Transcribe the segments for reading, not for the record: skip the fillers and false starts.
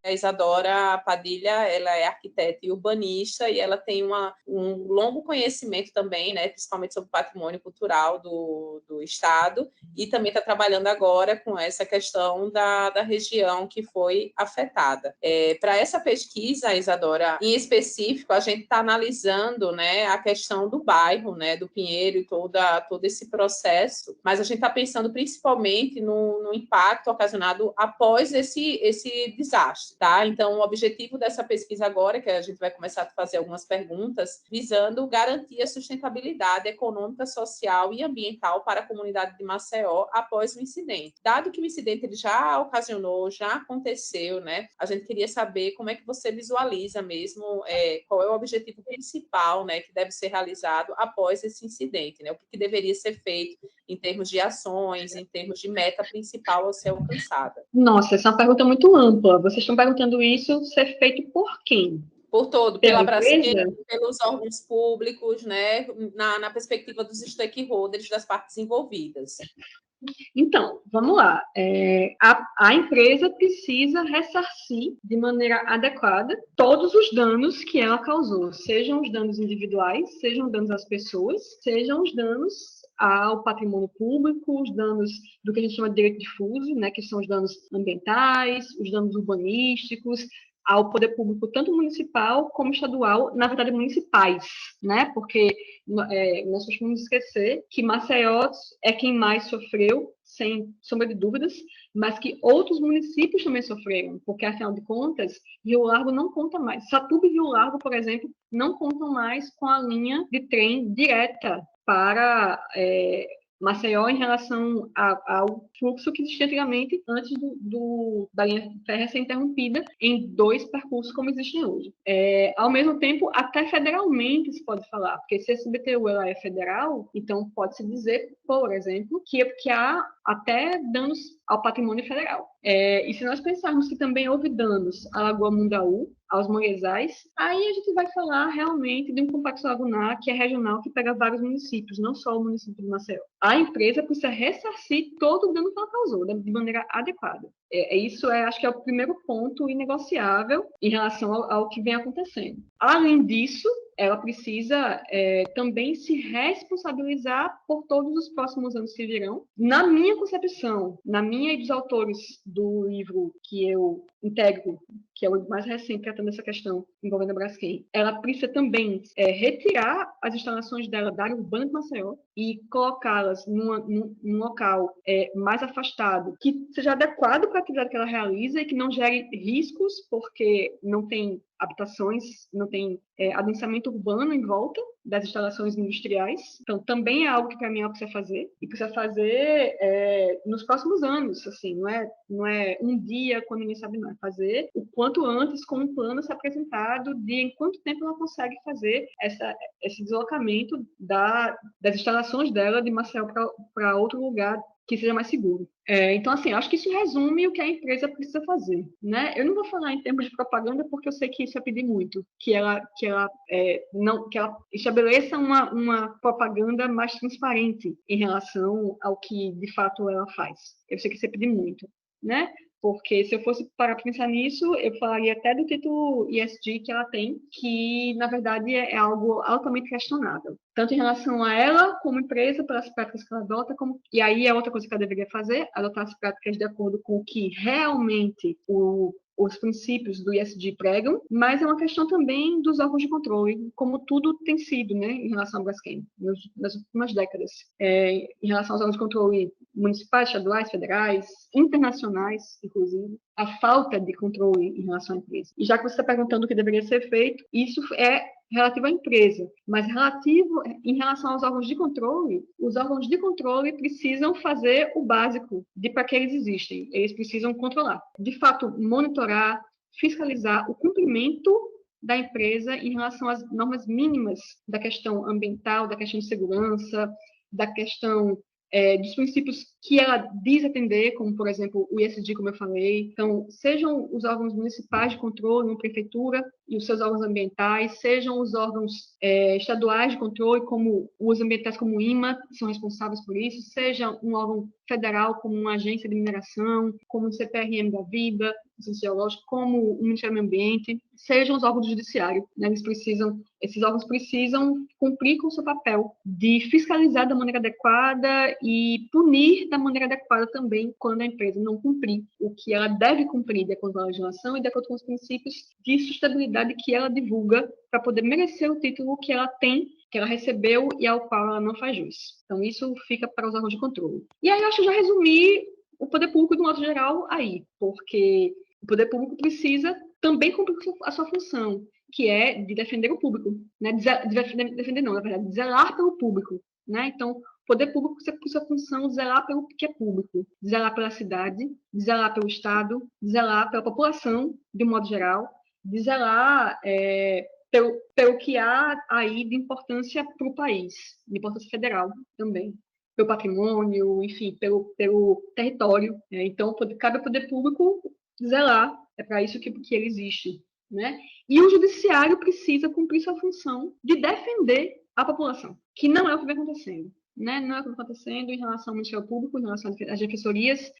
A Isadora Padilha, ela é arquiteta e urbanista e ela tem um longo conhecimento também, né, principalmente sobre o patrimônio cultural do Estado, e também está trabalhando agora com essa questão da região que foi afetada. Para essa pesquisa, Isadora, em específico, a gente está analisando, né, a questão do bairro, né, do Pinheiro e todo esse processo, mas a gente está pensando principalmente no impacto ocasionado após esse desastre, tá? Então, o objetivo dessa pesquisa agora, que a gente vai começar a fazer algumas perguntas, visando garantir a sustentabilidade econômica, social e ambiental para a comunidade de Maceió após o incidente. Dado que o incidente ele já ocasionou, já aconteceu, né? A gente queria saber como é que você visualiza mesmo, qual é o objetivo principal, né, que deve ser realizado após esse incidente, né? O que deveria ser feito em termos de ações, em termos de meta principal a ser alcançada. Nossa, essa é uma pergunta muito ampla. Vocês estão perguntando isso ser feito por quem? Por todo, pela Braskem, pelos órgãos públicos, né, na perspectiva dos stakeholders, das partes envolvidas. Então, vamos lá. A empresa precisa ressarcir de maneira adequada todos os danos que ela causou, sejam os danos individuais, sejam danos às pessoas, sejam os danos ao patrimônio público, os danos do que a gente chama de direito difuso, né, que são os danos ambientais, os danos urbanísticos, ao poder público, tanto municipal como estadual, na verdade, municipais, né? Porque nós costumamos esquecer que Maceió é quem mais sofreu, sem sombra de dúvidas, mas que outros municípios também sofreram, porque, afinal de contas, Rio Largo não conta mais. Satuba e Rio Largo, por exemplo, não contam mais com a linha de trem direta para Maceió em relação ao fluxo que existia antigamente, antes da linha férrea ser interrompida em 2 percursos como existem hoje. Ao mesmo tempo, até federalmente se pode falar, porque se a SBTU ela é federal, então pode-se dizer, por exemplo, que há até danos ao patrimônio federal. E se nós pensarmos que também houve danos à Lagoa Mundaú, aos manguezais, aí a gente vai falar realmente de um complexo lagunar que é regional, que pega vários municípios, não só o município de Maceió. A empresa precisa ressarcir todo o dano que ela causou, de maneira adequada. Isso acho que é o primeiro ponto inegociável em relação ao que vem acontecendo. Além disso, ela precisa também se responsabilizar por todos os próximos anos que virão. Na minha concepção, na minha e dos autores do livro que eu integro, que é o mais recente tratando essa questão envolvendo a Braskem, ela precisa também retirar as instalações dela da área urbana de Maceió e colocá-las num local mais afastado, que seja adequado para a atividade que ela realiza e que não gere riscos, porque não tem habitações, não tem adensamento urbano em volta das instalações industriais. Então, também é algo que, para mim, ela precisa fazer. E precisa fazer nos próximos anos, assim, não é um dia, quando ninguém sabe, não. É fazer o quanto antes, com um plano ser apresentado de em quanto tempo ela consegue fazer esse deslocamento das instalações dela de Maceió para outro lugar que seja mais seguro. Então, assim, acho que isso resume o que a empresa precisa fazer, né? Eu não vou falar em termos de propaganda, porque eu sei que isso é pedir muito, que ela estabeleça uma propaganda mais transparente em relação ao que, de fato, ela faz. Eu sei que isso é pedir muito, né? Porque se eu fosse parar para pensar nisso, eu falaria até do título ESG que ela tem, que, na verdade, é algo altamente questionável. Tanto em relação a ela, como empresa, pelas práticas que ela adota, e aí é outra coisa que ela deveria fazer, adotar as práticas de acordo com o que realmente os princípios do ESG pregam, mas é uma questão também dos órgãos de controle, como tudo tem sido, né, em relação ao Braskem, nas últimas décadas. Em relação aos órgãos de controle municipais, estaduais, federais, internacionais, inclusive, a falta de controle em relação à empresa. E já que você está perguntando o que deveria ser feito, isso é relativo à empresa, mas relativo em relação aos órgãos de controle, os órgãos de controle precisam fazer o básico de para que eles existem. Eles precisam controlar. De fato, monitorar, fiscalizar o cumprimento da empresa em relação às normas mínimas da questão ambiental, da questão de segurança, da questão dos princípios que ela diz atender, como, por exemplo, o ESG, como eu falei. Então, sejam os órgãos municipais de controle, uma prefeitura e os seus órgãos ambientais, sejam os órgãos estaduais de controle, como os ambientais, como o IMA, que são responsáveis por isso, seja um órgão federal, como uma agência de mineração, como o CPRM da vida, o Ciência Geológica, como o Ministério do Meio Ambiente, sejam os órgãos do Judiciário. Né? Esses órgãos precisam cumprir com o seu papel de fiscalizar da maneira adequada e punir da maneira adequada também quando a empresa não cumprir o que ela deve cumprir de acordo com a legislação e de acordo com os princípios de sustentabilidade que ela divulga para poder merecer o título que ela tem, que ela recebeu e ao qual ela não faz jus. Então, isso fica para os órgãos de controle. E aí, eu acho que já resumi o poder público de um modo geral aí, porque o poder público precisa também cumprir a sua função, que é de defender o público, né? Defender não, na verdade, de zelar pelo público, né? Então, o poder público precisa por sua função de zelar pelo que é público, de zelar pela cidade, de zelar pelo Estado, de zelar pela população, de um modo geral, de zelar pelo que há aí de importância para o país, de importância federal também, pelo patrimônio, enfim, pelo território. Né? Então, cabe ao poder público zelar, é para isso que ele existe. Né? E o judiciário precisa cumprir sua função de defender a população, que não é o que vem acontecendo. Né? Não é o que está acontecendo em relação ao Ministério Público, em relação às defensorias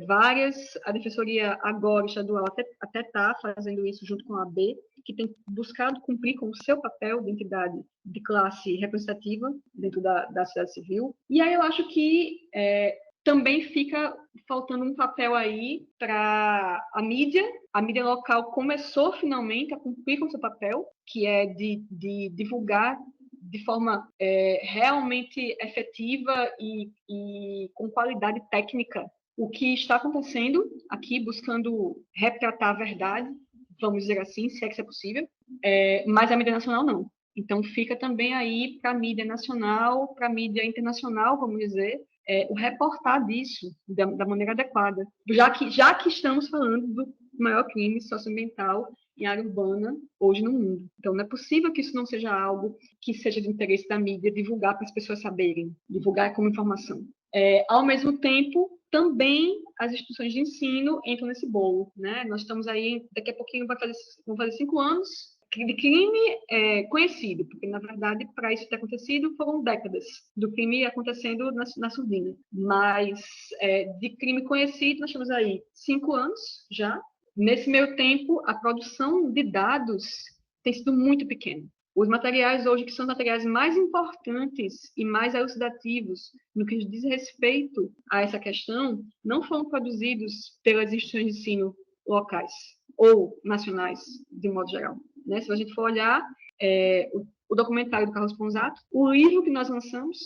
várias. A defensoria agora estadual até está fazendo isso junto com a AB, que tem buscado cumprir com o seu papel de entidade de classe representativa dentro da sociedade civil. E aí eu acho que também fica faltando um papel aí para a mídia. A mídia local começou finalmente a cumprir com o seu papel, que é de divulgar de forma realmente efetiva e com qualidade técnica o que está acontecendo aqui, buscando retratar a verdade, vamos dizer assim, se é que isso é possível, mas a mídia nacional não. Então, fica também aí para a mídia nacional, para a mídia internacional, vamos dizer, o reportar disso da maneira adequada, já que estamos falando do maior crime socioambiental em área urbana hoje no mundo. Então, não é possível que isso não seja algo que seja de interesse da mídia divulgar para as pessoas saberem, divulgar como informação. Ao mesmo tempo, também as instituições de ensino entram nesse bolo. Né? Nós estamos aí, daqui a pouquinho vão fazer 5 anos de crime conhecido, porque, na verdade, para isso ter acontecido, foram décadas do crime acontecendo na surdina. Mas, de crime conhecido, nós temos aí 5 anos já. Nesse meio tempo, a produção de dados tem sido muito pequena. Os materiais hoje, que são os materiais mais importantes e mais elucidativos no que diz respeito a essa questão, não foram produzidos pelas instituições de ensino locais ou nacionais, de modo geral. Né? Se a gente for olhar o documentário do Carlos Ponzato, o livro que nós lançamos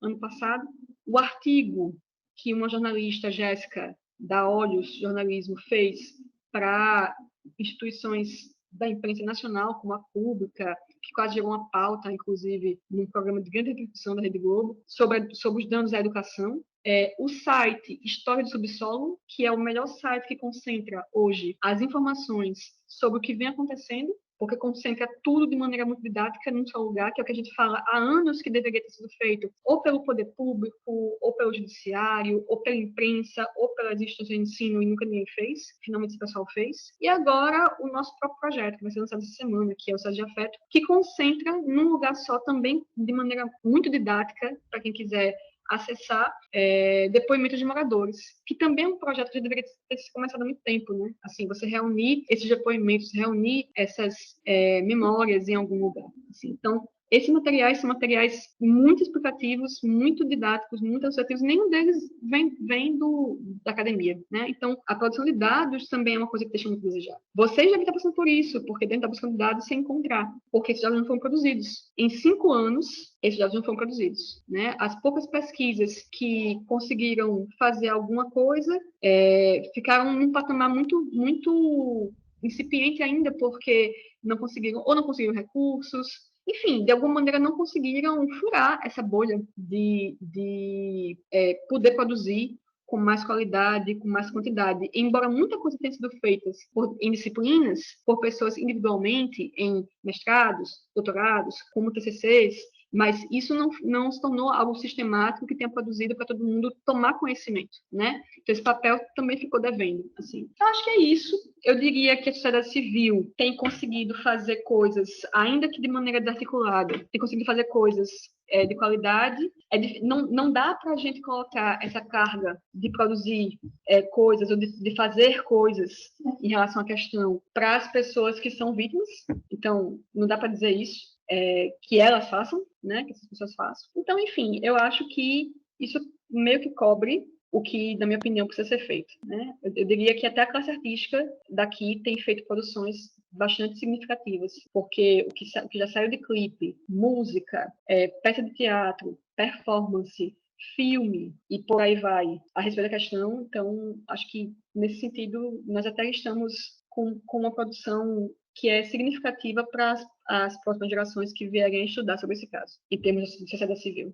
ano passado, o artigo que uma jornalista, Jéssica, da Olhos Jornalismo, fez para instituições da imprensa nacional, como a Pública, que quase gerou uma pauta, inclusive, num programa de grande repercussão da Rede Globo, sobre os danos à educação. O site História do Subsolo, que é o melhor site que concentra hoje as informações sobre o que vem acontecendo, porque concentra tudo de maneira muito didática num só lugar, que é o que a gente fala há anos que deveria ter sido feito, ou pelo poder público, ou pelo judiciário, ou pela imprensa, ou pelas instituições de ensino, e nunca ninguém fez. Finalmente esse pessoal fez. E agora o nosso próprio projeto, que vai ser lançado essa semana, que é o Site de Afeto, que concentra num lugar só também, de maneira muito didática, para quem quiser acessar depoimentos de moradores, que também é um projeto que deveria ter começado há muito tempo, né? Assim, você reunir esses depoimentos, reunir essas memórias em algum lugar. Assim. Então, esses materiais são materiais muito explicativos, muito didáticos, muito associativos, nenhum deles vem da academia, né? Então, a produção de dados também é uma coisa que deixa muito a desejar. Vocês devem estar passando por isso, porque dentro da busca de dados sem encontrar, porque esses dados não foram produzidos. Em 5 anos, esses dados não foram produzidos, né? As poucas pesquisas que conseguiram fazer alguma coisa ficaram num patamar muito, muito incipiente ainda, porque não conseguiram recursos, enfim, de alguma maneira não conseguiram furar essa bolha de poder produzir com mais qualidade, com mais quantidade. Embora muita coisa tenha sido feita em disciplinas, por pessoas individualmente, em mestrados, doutorados, como TCCs, mas isso não se tornou algo sistemático que tenha produzido para todo mundo tomar conhecimento, né? Então, esse papel também ficou devendo, assim. Eu acho que é isso. Eu diria que a sociedade civil tem conseguido fazer coisas, ainda que de maneira desarticulada, tem conseguido fazer coisas de qualidade. Não dá para a gente colocar essa carga de produzir coisas ou de fazer coisas em relação à questão para as pessoas que são vítimas. Então, não dá para dizer isso, que elas façam, né, que essas pessoas façam. Então, enfim, eu acho que isso meio que cobre o que, na minha opinião, precisa ser feito, né? Eu diria que até a classe artística daqui tem feito produções bastante significativas, porque o que já saiu de clipe, música, peça de teatro, performance, filme e por aí vai a respeito da questão. Então, acho que nesse sentido nós até estamos com uma produção que é significativa para as próximas gerações que vierem a estudar sobre esse caso, em termos de sociedade civil.